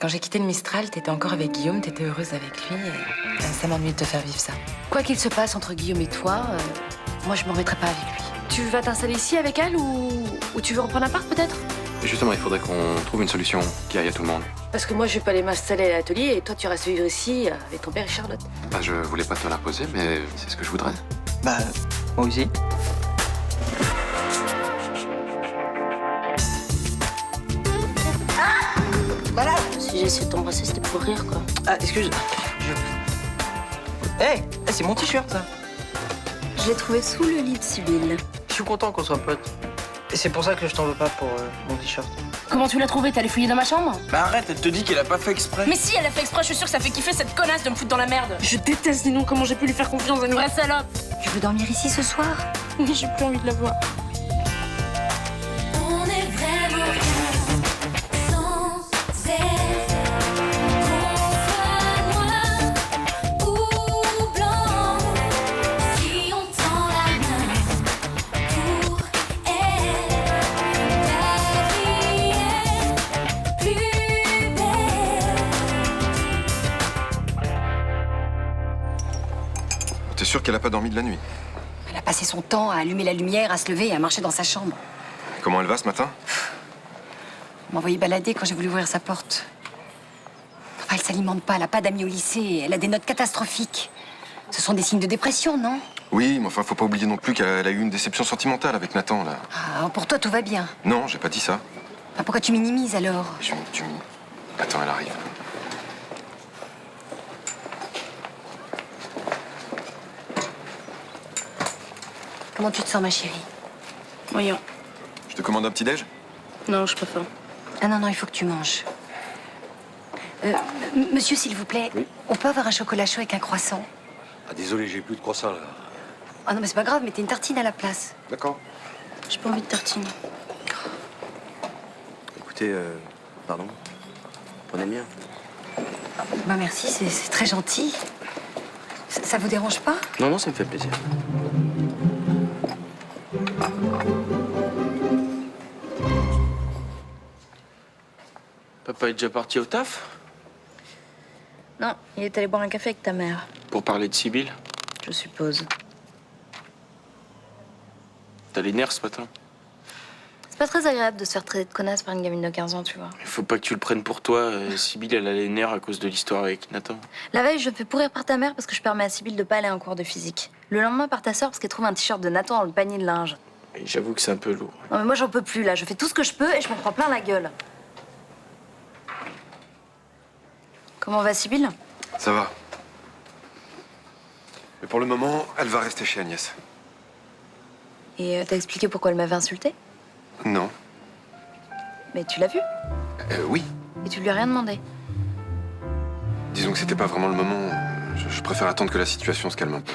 Quand j'ai quitté le Mistral, t'étais encore avec Guillaume, t'étais heureuse avec lui et ça m'ennuie de te faire vivre ça. Quoi qu'il se passe entre Guillaume et toi, moi je m'en remettrai pas avec lui. Tu vas t'installer ici avec elle ou tu veux reprendre l'appart peut-être? Justement, il faudrait qu'on trouve une solution qui aille à tout le monde. Parce que moi je vais pas aller m'installer à l'atelier et toi tu restes vivre ici avec ton père et Charlotte. Bah, je voulais pas te l'imposer, mais c'est ce que je voudrais. Bah, moi aussi. Voilà. Si j'ai essayé de t'embrasser, c'était pour rire quoi. Ah, excuse. Hé, c'est mon t-shirt ça. Je l'ai trouvé sous le lit de Sibylle. Je suis content qu'on soit potes. Et c'est pour ça que je t'en veux pas pour mon t-shirt. Comment tu l'as trouvé? T'es allé fouiller dans ma chambre? Bah arrête, elle te dit qu'elle a pas fait exprès. Mais si elle a fait exprès, je suis sûre que ça fait kiffer cette connasse de me foutre dans la merde. Je déteste, dis-donc comment j'ai pu lui faire confiance à une vraie salope. Tu veux dormir ici ce soir? Oui, j'ai plus envie de la voir. On est vraiment bien sans elle. Qu'on soit noir ou blanc, si on tend la main pour elle, la vie est plus belle. T'es sûr qu'elle a pas dormi de la nuit? Elle a passé son temps à allumer la lumière, à se lever et à marcher dans sa chambre. Comment elle va ce matin? Elle m'a envoyé balader quand j'ai voulu ouvrir sa porte. Enfin, elle s'alimente pas, elle a pas d'amis au lycée, elle a des notes catastrophiques. Ce sont des signes de dépression, non? Oui, mais enfin, faut pas oublier non plus qu'elle a eu une déception sentimentale avec Nathan, là. Ah, pour toi, tout va bien. Non, j'ai pas dit ça. Ah, pourquoi tu minimises alors? Tu... Attends, elle arrive. Comment tu te sens, ma chérie? Voyons. Je te commande un petit déj? Non, je peux pas. Ah non, non, il faut que tu manges. Monsieur, s'il vous plaît, Oui. on peut avoir un chocolat chaud avec un croissant? Ah, désolé, j'ai plus de croissant, là. Ah non, mais c'est pas grave, mettez une tartine à la place. D'accord. J'ai pas envie de tartine. Écoutez, pardon. Prenez bien. Bah merci, c'est très gentil. Ça vous dérange pas? Non, non, ça me fait plaisir. Papa est déjà parti au taf? Non, il est allé boire un café avec ta mère, Pour parler de Sibylle? je suppose. T'as les nerfs ce matin. C'est pas très agréable de se faire traiter de connasse par une gamine de 15 ans, tu vois. Il faut pas que tu le prennes pour toi. Sibylle, elle a les nerfs à cause de l'histoire avec Nathan. La veille, je me fais pourrir par ta mère parce que je permets à Sibylle de pas aller à un cours de physique. Le lendemain, par ta sœur parce qu'elle trouve un t-shirt de Nathan dans le panier de linge. Et j'avoue que c'est un peu lourd. Non mais moi, j'en peux plus, là. Je fais tout ce que je peux et je m'en prends plein la gueule. Comment va Sibylle? Ça va. Mais pour le moment, elle va rester chez Agnès. Et t'as expliqué pourquoi elle m'avait insultée? Non. Mais tu l'as vu? Oui. Et tu lui as rien demandé? Disons que c'était pas vraiment le moment. Je préfère attendre que la situation se calme un peu.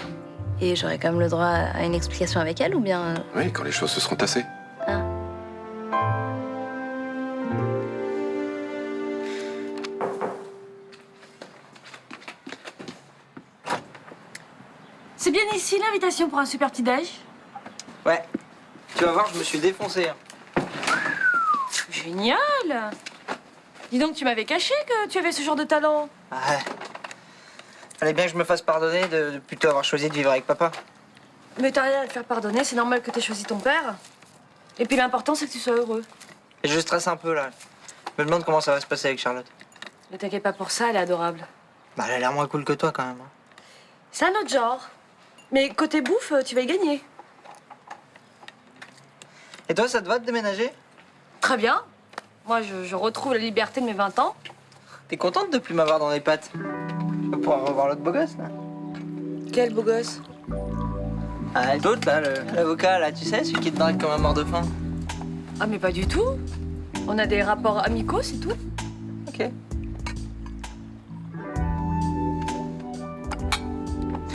Et j'aurais quand même le droit à une explication avec elle ou bien... Oui, quand les choses se seront tassées. Ah. C'est bien ici l'invitation pour un super petit déj? Ouais. Tu vas voir, je me suis défoncé. Génial! Dis donc, tu m'avais caché que tu avais ce genre de talent. Ouais. Fallait bien que je me fasse pardonner de plutôt avoir choisi de vivre avec papa. Mais t'as rien à te faire pardonner, c'est normal que t'aies choisi ton père. Et puis l'important, c'est que tu sois heureux. Et je stresse un peu, là. Je me demande comment ça va se passer avec Charlotte. Ne t'inquiète pas pour ça, elle est adorable. Bah, elle a l'air moins cool que toi, quand même. C'est un autre genre. Mais côté bouffe, tu vas y gagner. Et toi, ça te va de déménager? Très bien. Moi, je retrouve la liberté de mes 20 ans. T'es contente de plus m'avoir dans les pattes? Je vais pouvoir revoir l'autre beau gosse, là. Quel beau gosse. Ah, l'autre, là, l'avocat, là, tu sais, celui qui te drague comme un mort de faim. Ah, mais pas du tout. On a des rapports amicaux, c'est tout. Ok.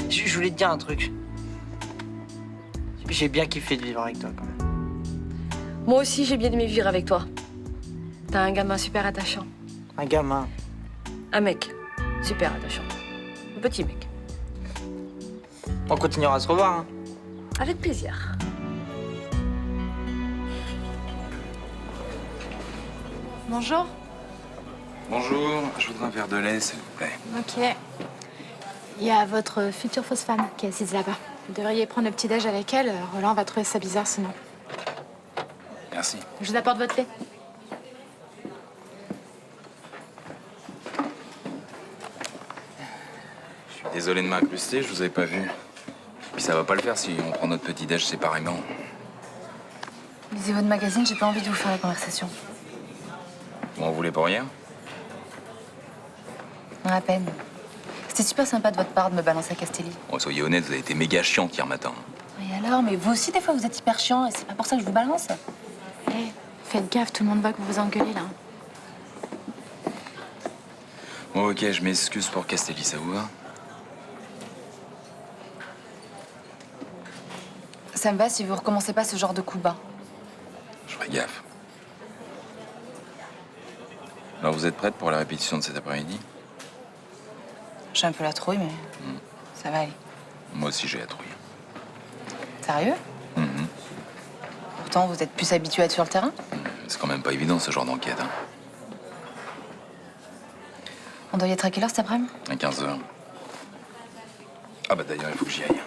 Je voulais te dire un truc. J'ai bien kiffé de vivre avec toi, quand même. Moi aussi, j'ai bien aimé vivre avec toi. T'as un gamin super attachant. Un gamin. Un mec super attachant. Un petit mec. On continuera à se revoir, hein. Avec plaisir. Bonjour. Bonjour, je voudrais un verre de lait, s'il vous plaît. Ok. Il y a votre future fausse femme qui est assise là-bas. Vous devriez prendre le petit-déj avec elle. Roland va trouver ça bizarre sinon. Merci. Je vous apporte votre lait. Je suis désolé de m'incruster, je vous avais pas vu. Puis ça va pas le faire si on prend notre petit-déj séparément. Lisez votre magazine, j'ai pas envie de vous faire la conversation. Vous m'en voulez pour rien? À peine. C'était super sympa de votre part de me balancer à Castelli. Bon, soyez honnête, vous avez été méga chiante hier matin. Et alors, mais vous aussi, des fois, vous êtes hyper chiant et c'est pas pour ça que je vous balance. Hé, faites gaffe, tout le monde voit que vous vous engueulez là. Bon, ok, je m'excuse pour Castelli, ça vous va? Ça me va si vous recommencez pas ce genre de coup bas. Je ferai gaffe. Alors, vous êtes prête pour la répétition de cet après-midi? J'ai un peu la trouille, mais ça va aller. Moi aussi, j'ai la trouille. Sérieux? Pourtant, vous êtes plus habitué à être sur le terrain. C'est quand même pas évident, ce genre d'enquête, hein. On doit y être à quelle heure cet après-midi? À 15h. Ah bah d'ailleurs, il faut que j'y aille.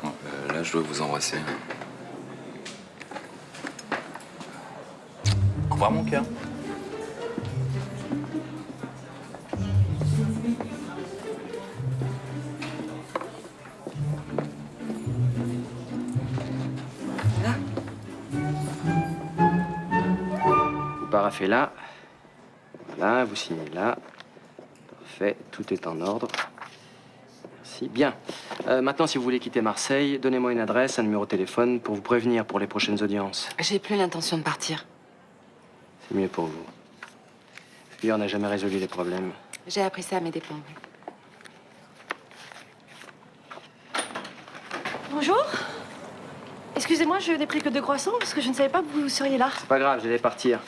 Bon, là, je dois vous embrasser. Au revoir, mon cœur. Vous paraffez là. Voilà, vous signez là. Parfait, tout est en ordre. Merci. Bien. Maintenant, si vous voulez quitter Marseille, donnez-moi une adresse, un numéro de téléphone pour vous prévenir pour les prochaines audiences. J'ai plus l'intention de partir. C'est mieux pour vous. Puis on n'a jamais résolu les problèmes. J'ai appris ça à mes dépens. Bonjour. Excusez-moi, je n'ai pris que 2 croissants parce que je ne savais pas que vous seriez là. C'est pas grave, j'allais partir.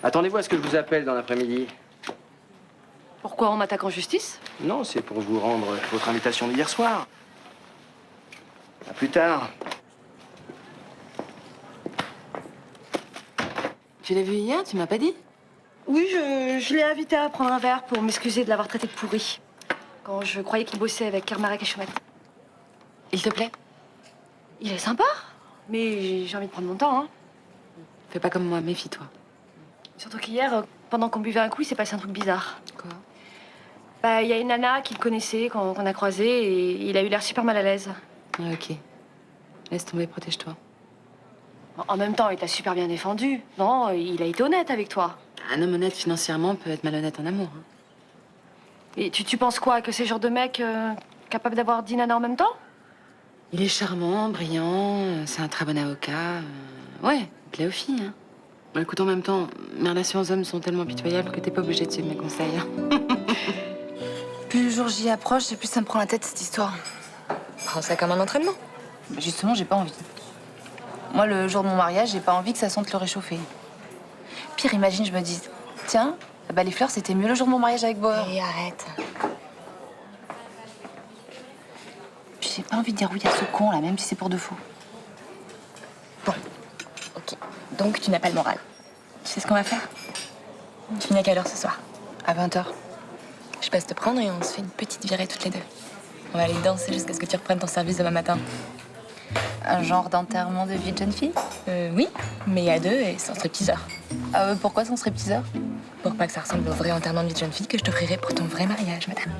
Attendez-vous à ce que je vous appelle dans l'après-midi. Pourquoi on m'attaque en justice? Non, c'est pour vous rendre votre invitation d'hier soir. À plus tard. Tu l'as vu hier, tu m'as pas dit? Oui, je l'ai invité à prendre un verre pour m'excuser de l'avoir traité de pourri. Quand je croyais qu'il bossait avec Kermarek et Chomette. Il te plaît? Il est sympa, mais j'ai envie de prendre mon temps, hein. Fais pas comme moi, méfie-toi. Surtout qu'hier, pendant qu'on buvait un coup, il s'est passé un truc bizarre. Quoi? Bah, il y a une nana qu'il connaissait, qu'on a croisé, et il a eu l'air super mal à l'aise. Ah, ok. Laisse tomber, protège-toi. En même temps, il t'a super bien défendu. Non, il a été honnête avec toi. Un homme honnête financièrement peut être malhonnête en amour. Hein. Et tu penses quoi? Que c'est le genre de mec capable d'avoir 10 nanas en même temps? Il est charmant, brillant, c'est un très bon avocat. Ouais, il plaît aux filles. Hein. Bon, écoute, en même temps, mes relations aux hommes sont tellement pitoyables que t'es pas obligé de suivre mes conseils. Hein. Plus le jour J approche, et plus ça me prend la tête, cette histoire. Prends ça comme un entraînement. Bah justement, j'ai pas envie. Moi, le jour de mon mariage, j'ai pas envie que ça sente le réchauffé. Pire, imagine, je me dis, tiens, bah les fleurs, c'était mieux le jour de mon mariage avec Bauer. Et arrête. Puis j'ai pas envie de dire oui à ce con, là, même si c'est pour de faux. Bon, ok. Donc, tu n'as pas le moral. Tu sais ce qu'on va faire? Tu finis à quelle heure ce soir? À 20h. Je passe te prendre et on se fait une petite virée toutes les deux. On va aller danser jusqu'à ce que tu reprennes ton service demain matin. Un genre d'enterrement de vie de jeune fille? Oui, mais à 2 et sans stripteaseur. Pourquoi sans stripteaseur? Pour pas que ça ressemble au vrai enterrement de vie de jeune fille que je t'offrirai pour ton vrai mariage, madame.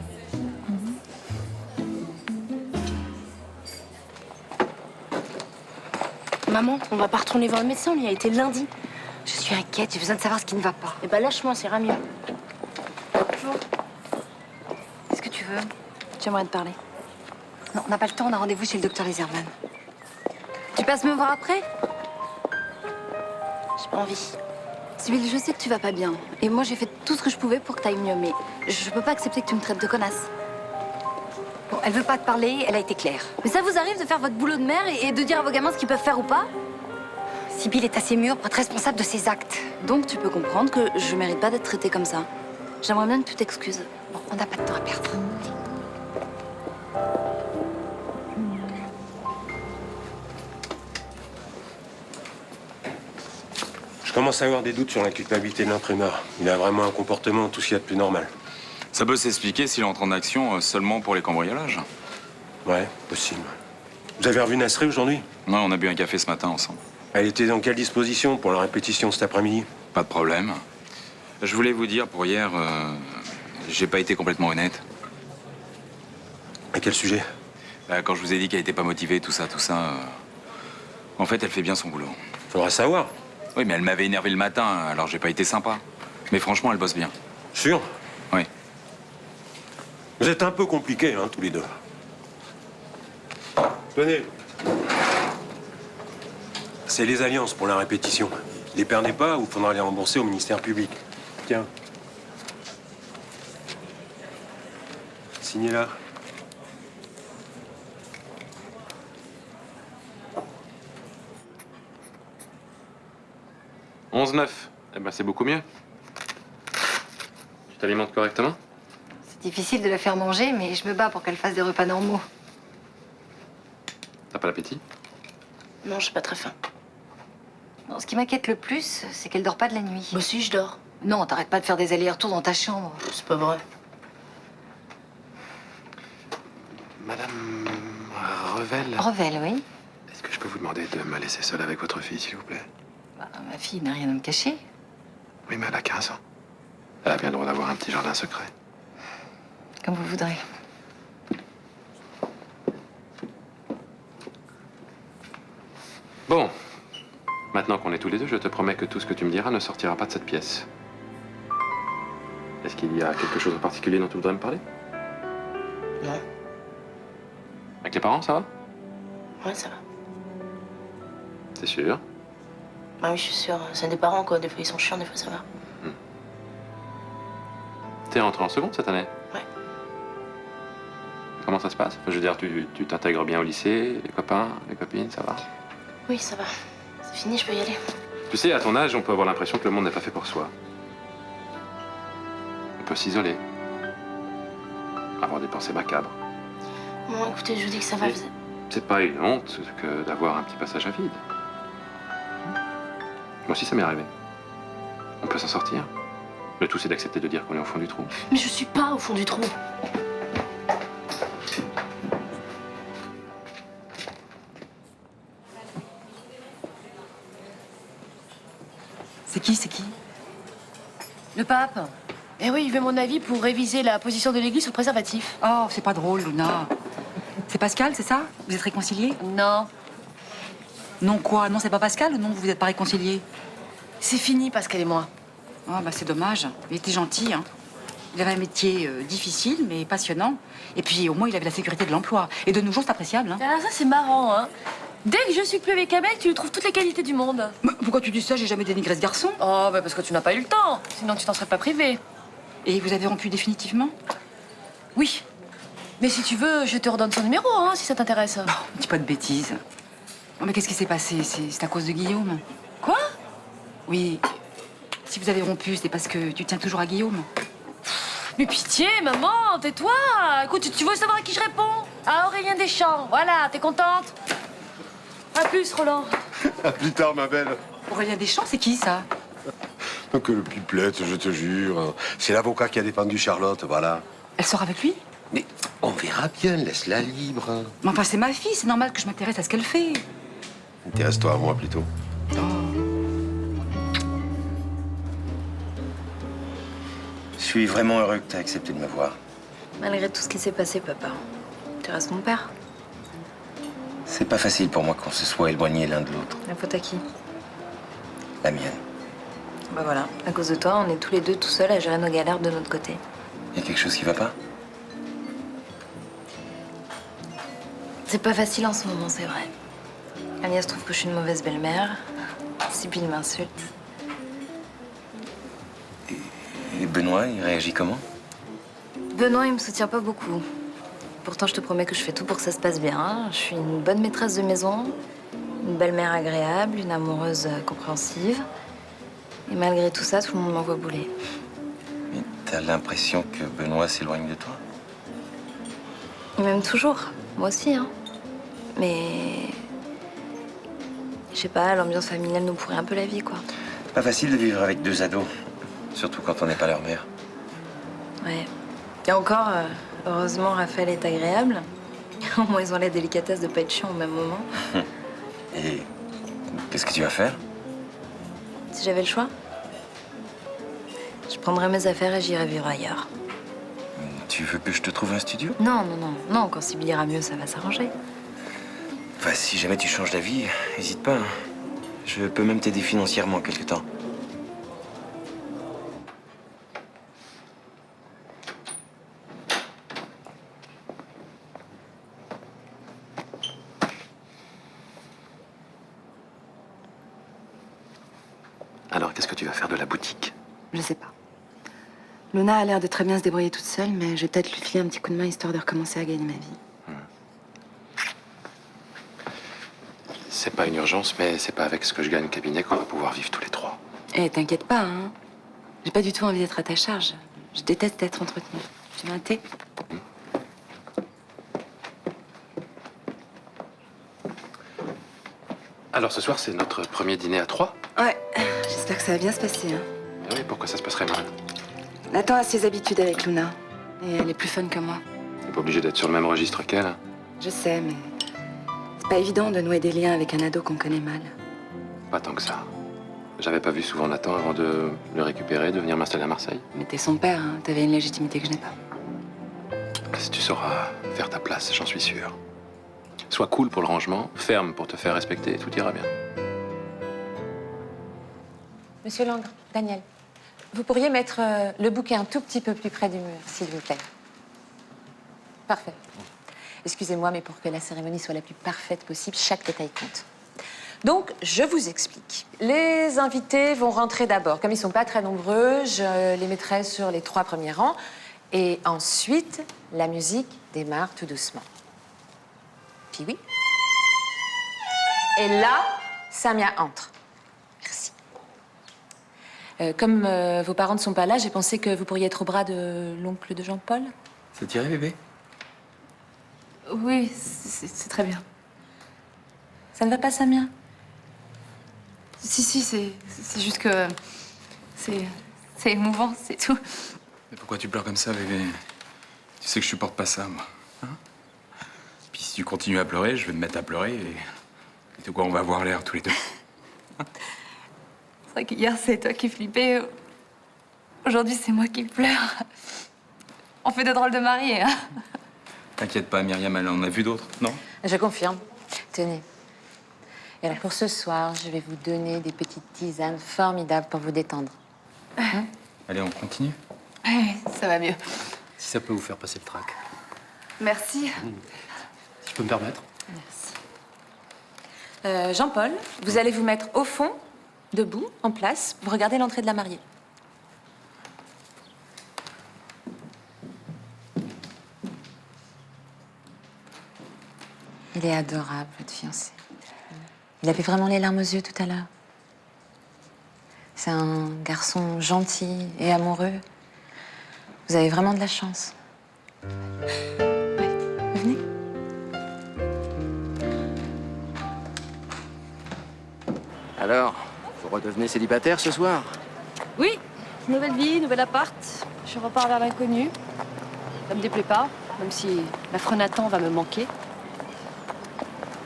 Maman, on va pas retourner voir le médecin, on y a été lundi. Je suis inquiète, j'ai besoin de savoir ce qui ne va pas. Eh ben lâche-moi, ça ira mieux. Bonjour. Qu'est-ce que tu veux? J'aimerais te parler. Non, on n'a pas le temps, on a rendez-vous chez le docteur Iserman. Tu passes me voir après? J'ai pas envie. Sibylle, je sais que tu vas pas bien. Et moi, j'ai fait tout ce que je pouvais pour que t'ailles mieux, mais je peux pas accepter que tu me traites de connasse. Bon, elle veut pas te parler, elle a été claire. Mais ça vous arrive de faire votre boulot de mère et de dire à vos gamins ce qu'ils peuvent faire ou pas? Sibylle est assez mûre pour être responsable de ses actes. Donc tu peux comprendre que je mérite pas d'être traitée comme ça. J'aimerais bien que tu t'excuses. Bon, on n'a pas de temps à perdre. Je commence à avoir des doutes sur la culpabilité de l'imprimeur. Il a vraiment un comportement tout ce qu'il y a de plus normal. Ça peut s'expliquer s'il entre en action seulement pour les cambriolages. Ouais, possible. Vous avez revu Nasri aujourd'hui? Ouais, on a bu un café ce matin ensemble. Elle était dans quelle disposition pour la répétition cet après-midi? Pas de problème. Je voulais vous dire, pour hier, j'ai pas été complètement honnête. À quel sujet? Quand je vous ai dit qu'elle était pas motivée, tout ça, en fait, elle fait bien son boulot. Faudra savoir. Oui, mais elle m'avait énervé le matin, alors j'ai pas été sympa. Mais franchement, elle bosse bien. Sûr? Oui. Vous êtes un peu compliqués, hein, tous les deux. Tenez. C'est les alliances pour la répétition. Les perdez pas ou faudra les rembourser au ministère public. Tiens. Signez là. « 11,9. Eh ben, c'est beaucoup mieux. Tu t'alimentes correctement? C'est difficile de la faire manger, mais je me bats pour qu'elle fasse des repas normaux. T'as pas l'appétit? Non, j'ai pas très faim. Non, ce qui m'inquiète le plus, c'est qu'elle dort pas de la nuit. Bah si, je dors. Non, t'arrêtes pas de faire des allers-retours dans ta chambre. C'est pas vrai. Madame Revel, Revel, oui. est-ce que je peux vous demander de me laisser seule avec votre fille, s'il vous plaît? Bah, ma fille n'a rien à me cacher. Oui, mais elle a 15 ans. Elle a bien le droit d'avoir un petit jardin secret. Comme vous voudrez. Bon. Maintenant qu'on est tous les deux, je te promets que tout ce que tu me diras ne sortira pas de cette pièce. Est-ce qu'il y a quelque chose en particulier dont tu voudrais me parler? Non. Avec les parents, ça va? Ouais, ça va. C'est sûr? Ah oui, je suis sûre. C'est des parents, quoi. Des fois, ils sont chiants, des fois, ça va. T'es rentré en seconde cette année? Ouais. Comment ça se passe? Enfin, je veux dire, tu t'intègres bien au lycée, les copains, les copines, ça va? Oui, ça va. C'est fini, je peux y aller. Tu sais, à ton âge, on peut avoir l'impression que le monde n'est pas fait pour soi. On peut s'isoler. Avoir des pensées macabres. Bon, écoutez, je vous dis que ça va. Et c'est pas une honte que d'avoir un petit passage à vide. Moi aussi, ça m'est arrivé. On peut s'en sortir. Le tout, c'est d'accepter de dire qu'on est au fond du trou. Mais je suis pas au fond du trou. C'est qui, c'est qui? Le pape. Eh oui, il veut mon avis pour réviser la position de l'Église sur le préservatif. Oh, c'est pas drôle, Luna. C'est Pascal, c'est ça? Vous êtes réconciliés? Non. Non quoi? Non, c'est pas Pascal ou non, vous n'êtes pas réconciliés? C'est fini, Pascal et moi. Ah bah c'est dommage. Il était gentil, hein. Il avait un métier difficile, mais passionnant. Et puis au moins, il avait la sécurité de l'emploi. Et de nos jours, c'est appréciable, hein. Alors ça, c'est marrant, hein. Dès que je suis plus avec un mec, tu lui trouves toutes les qualités du monde. Mais pourquoi tu dis ça? J'ai jamais dénigré ce garçon. Oh, bah parce que tu n'as pas eu le temps. Sinon, tu t'en serais pas privé. Et vous avez rompu définitivement? Oui. Mais si tu veux, je te redonne son numéro, hein, si ça t'intéresse. Oh, dis pas de bêtises. Oh, mais qu'est-ce qui s'est passé? C'est à cause de Guillaume. Quoi? Oui. Si vous avez rompu, c'est parce que tu tiens toujours à Guillaume. Mais pitié, maman, tais-toi. Écoute, tu veux savoir à qui je réponds? À Aurélien Deschamps. Voilà, t'es contente? À plus, Roland. À plus tard, ma belle. Aurélien Deschamps, c'est qui, ça? Que le pipelette, je te jure. C'est l'avocat qui a défendu Charlotte, voilà. Elle sort avec lui? Mais on verra bien, laisse-la libre. Mais enfin, c'est ma fille, c'est normal que je m'intéresse à ce qu'elle fait. Intéresse-toi à moi, plutôt. Je suis vraiment heureux que tu aies accepté de me voir. Malgré tout ce qui s'est passé, papa, tu restes mon père. C'est pas facile pour moi qu'on se soit éloignés l'un de l'autre. La faute à qui? La mienne. Bah voilà, à cause de toi, on est tous les deux tout seuls à gérer nos galères de notre côté. Y a quelque chose qui va pas? C'est pas facile en ce moment, c'est vrai. Agnès trouve que je suis une mauvaise belle-mère. Sibylle m'insulte. Et Benoît, il réagit comment? Benoît, il me soutient pas beaucoup. Pourtant, je te promets que je fais tout pour que ça se passe bien. Je suis une bonne maîtresse de maison, une belle-mère agréable, une amoureuse compréhensive. Et malgré tout ça, tout le monde m'envoie bouler. Mais t'as l'impression que Benoît s'éloigne de toi? Et même toujours. Moi aussi, hein. Mais... Je sais pas, l'ambiance familiale nous pourrit un peu la vie, quoi. Pas facile de vivre avec deux ados, surtout quand on n'est pas leur mère. Ouais. Et encore, heureusement, Raphaël est agréable. Au moins, ils ont la délicatesse de pas être chiants au même moment. Et qu'est-ce que tu vas faire? Si j'avais le choix, je prendrais mes affaires et j'irais vivre ailleurs. Tu veux que je te trouve un studio? Non, non, non, non, quand Sybille ira mieux, ça va s'arranger. Enfin, si jamais tu changes d'avis, n'hésite pas. Hein. Je peux même t'aider financièrement quelque temps. Alors, qu'est-ce que tu vas faire de la boutique? Je sais pas. Luna a l'air de très bien se débrouiller toute seule, mais je vais peut-être lui filer un petit coup de main histoire de recommencer à gagner ma vie. C'est pas une urgence, mais c'est pas avec ce que je gagne au cabinet qu'on va pouvoir vivre tous les trois. Eh, t'inquiète pas, hein. J'ai pas du tout envie d'être à ta charge. Je déteste être entretenue. Tu veux un thé? Alors, ce soir, c'est notre premier dîner à trois? Ouais, j'espère que ça va bien se passer, hein. Ah oui, pourquoi ça se passerait mal? Nathan a ses habitudes avec Luna. Et elle est plus fun que moi. T'es pas obligé d'être sur le même registre qu'elle. Je sais, mais c'est pas évident de nouer des liens avec un ado qu'on connaît mal. Pas tant que ça. J'avais pas vu souvent Nathan avant de le récupérer, de venir m'installer à Marseille. Mais t'es son père, hein. T'avais une légitimité que je n'ai pas. Si tu sauras faire ta place, j'en suis sûr. Sois cool pour le rangement, ferme pour te faire respecter, tout ira bien. Monsieur Langres, Daniel, vous pourriez mettre le bouquet un tout petit peu plus près du mur, s'il vous plaît. Parfait. Excusez-moi, mais pour que la cérémonie soit la plus parfaite possible, chaque détail compte. Donc, je vous explique. Les invités vont rentrer d'abord. Comme ils ne sont pas très nombreux, je les mettrai sur les 3 premiers rangs. Et ensuite, la musique démarre tout doucement. Puis oui. Et là, Samia entre. Merci. Comme vos parents ne sont pas là, j'ai pensé que vous pourriez être au bras de l'oncle de Jean-Paul. Ça t'irait, bébé? Oui, c'est très bien. Ça ne va pas, Samia? Si, c'est juste que... C'est émouvant, c'est tout. Mais pourquoi tu pleures comme ça, bébé? Tu sais que je supporte pas ça, moi. Hein? Puis si tu continues à pleurer, je vais me mettre à pleurer et de quoi on va avoir l'air tous les deux. C'est vrai qu'hier, c'est toi qui flippais. Aujourd'hui, c'est moi qui pleure. On fait de drôles de mariés, hein? T'inquiète pas, Myriam, elle en a vu d'autres, non? Je confirme. Tenez. Et alors, pour ce soir, je vais vous donner des petites tisanes formidables pour vous détendre. Hein? Allez, on continue? Ouais, ça va mieux. Si ça peut vous faire passer le trac. Merci. Si je peux me permettre. Merci. Jean-Paul, vous allez vous mettre au fond, debout, en place. Vous regardez l'entrée de la mariée. Il est adorable, votre fiancé. Il avait vraiment les larmes aux yeux tout à l'heure. C'est un garçon gentil et amoureux. Vous avez vraiment de la chance. Venez. Alors, vous redevenez célibataire ce soir? Oui, nouvelle vie, nouvel appart. Je repars vers l'inconnu. Ça me déplaît pas, même si l'affreux Nathan va me manquer.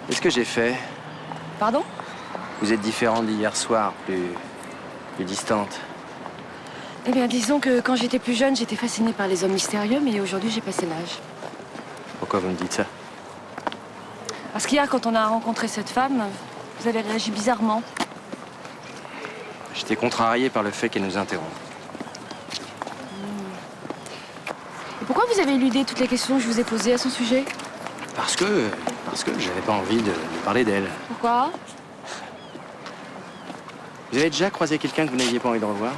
Qu'est-ce que j'ai fait? Pardon? Vous êtes différente d'hier soir, plus distante. Eh bien, disons que quand j'étais plus jeune, j'étais fascinée par les hommes mystérieux, mais aujourd'hui, j'ai passé l'âge. Pourquoi vous me dites ça? Parce qu'hier, quand on a rencontré cette femme, vous avez réagi bizarrement. J'étais contrarié par le fait qu'elle nous interrompe. Et pourquoi vous avez éludé toutes les questions que je vous ai posées à son sujet? Parce que j'avais pas envie de parler d'elle. Pourquoi? Vous avez déjà croisé quelqu'un que vous n'aviez pas envie de revoir?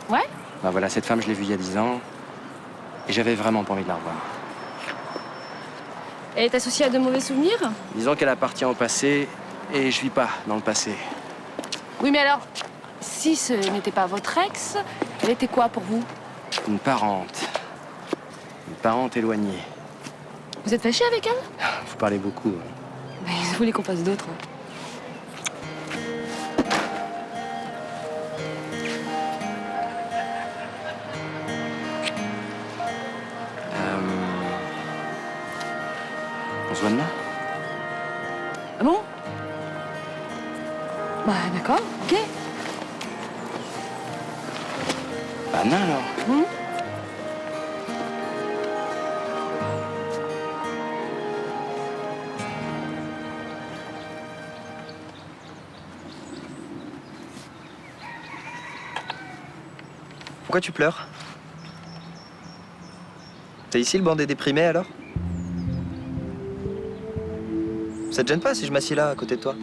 Ouais? Ben voilà, cette femme, je l'ai vue il y a 10 ans. Et j'avais vraiment pas envie de la revoir. Elle est associée à de mauvais souvenirs? Disons qu'elle appartient au passé et je vis pas dans le passé. Oui, mais alors, si ce n'était pas votre ex, elle était quoi pour vous? Une parente. Une parente éloignée. Vous êtes fâché avec elle? Vous parlez beaucoup. Mais vous voulez qu'on fasse d'autres? rejoigne là. Ah bon? Bah d'accord, ok. Bah non alors. Pourquoi tu pleures? T'es ici le banc des déprimés alors? Ça te gêne pas si je m'assieds là à côté de toi?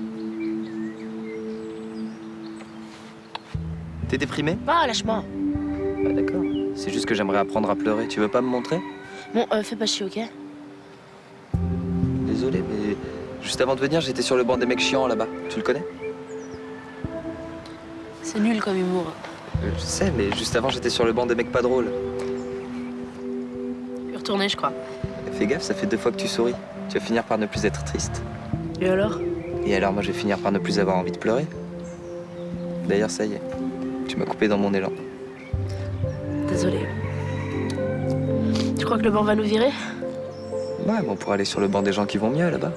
T'es déprimé? Ah, lâche-moi. Bah d'accord. C'est juste que j'aimerais apprendre à pleurer. Tu veux pas me montrer? Bon, fais pas chier, ok? Désolé, mais juste avant de venir, j'étais sur le banc des mecs chiants là-bas. Tu le connais? C'est nul comme humour. Je sais, mais juste avant, j'étais sur le banc des mecs pas drôles. Je vais retourner, je crois. Fais gaffe, ça fait 2 fois que tu souris. Tu vas finir par ne plus être triste. Et alors? Et alors, moi, je vais finir par ne plus avoir envie de pleurer. D'ailleurs, ça y est. Tu m'as coupé dans mon élan. Désolé. Tu crois que le banc va nous virer? Ouais, mais on pourra aller sur le banc des gens qui vont mieux là-bas.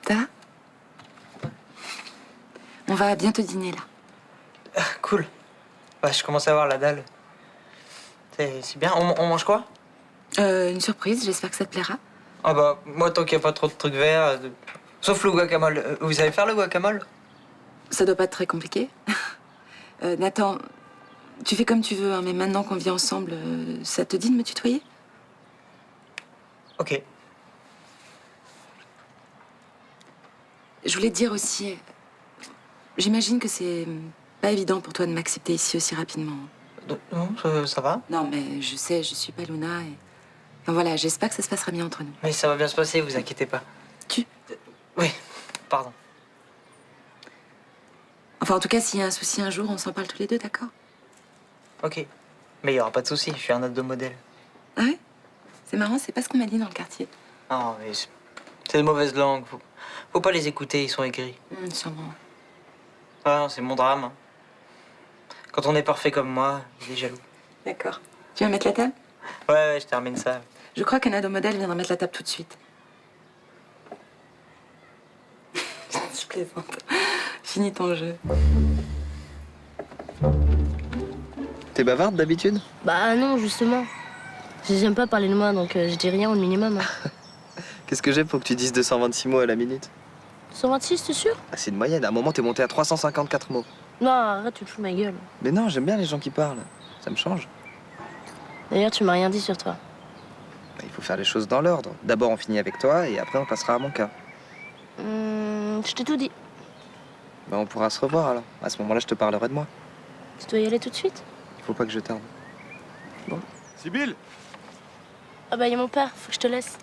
Ça va? On va bientôt dîner là. Cool. Bah, je commence à avoir la dalle. C'est bien. On mange quoi? Une surprise, j'espère que ça te plaira. Ah bah, moi, tant qu'il n'y a pas trop de trucs verts... Sauf le guacamole. Vous savez faire le guacamole? Ça doit pas être très compliqué. Nathan, tu fais comme tu veux, hein, mais maintenant qu'on vit ensemble, ça te dit de me tutoyer? Ok. Je voulais te dire aussi, j'imagine que c'est pas évident pour toi de m'accepter ici aussi rapidement. Non, ça va. Non, mais je sais, je suis pas Luna et... Enfin, voilà, j'espère que ça se passera bien entre nous. Mais ça va bien se passer, vous inquiétez pas. Oui, pardon. Enfin, en tout cas, s'il y a un souci un jour, on s'en parle tous les deux, d'accord? Ok. Mais il y aura pas de souci, je suis un ado modèle. Ah ouais? C'est marrant, c'est pas ce qu'on m'a dit dans le quartier. Non, mais c'est de mauvaises langues. Faut pas les écouter, ils sont aigris. Sûrement. Ah non, c'est mon drame. Hein. Quand on est parfait comme moi, il est jaloux. D'accord. Tu vas mettre la table? Ouais, je termine ça. Je crois qu'un ado modèle viendra mettre la table tout de suite. Je plaisante. Finis ton jeu. T'es bavarde d'habitude? Bah non, justement. J'aime pas parler de moi, donc je dis rien au minimum. Hein. Qu'est-ce que j'ai pour que tu dises 226 mots à la minute? 126, t'es sûr? Ah, c'est une moyenne. À un moment, t'es monté à 354 mots. Non, arrête, tu te fous de ma gueule. Mais non, j'aime bien les gens qui parlent. Ça me change. D'ailleurs, tu m'as rien dit sur toi. Bah, il faut faire les choses dans l'ordre. D'abord, on finit avec toi et après, on passera à mon cas. Je t'ai tout dit. Bah, on pourra se revoir alors. À ce moment-là, je te parlerai de moi. Tu dois y aller tout de suite? Il faut pas que je tarde. Bon. Sibylle! Ah bah, y a mon père, faut que je te laisse.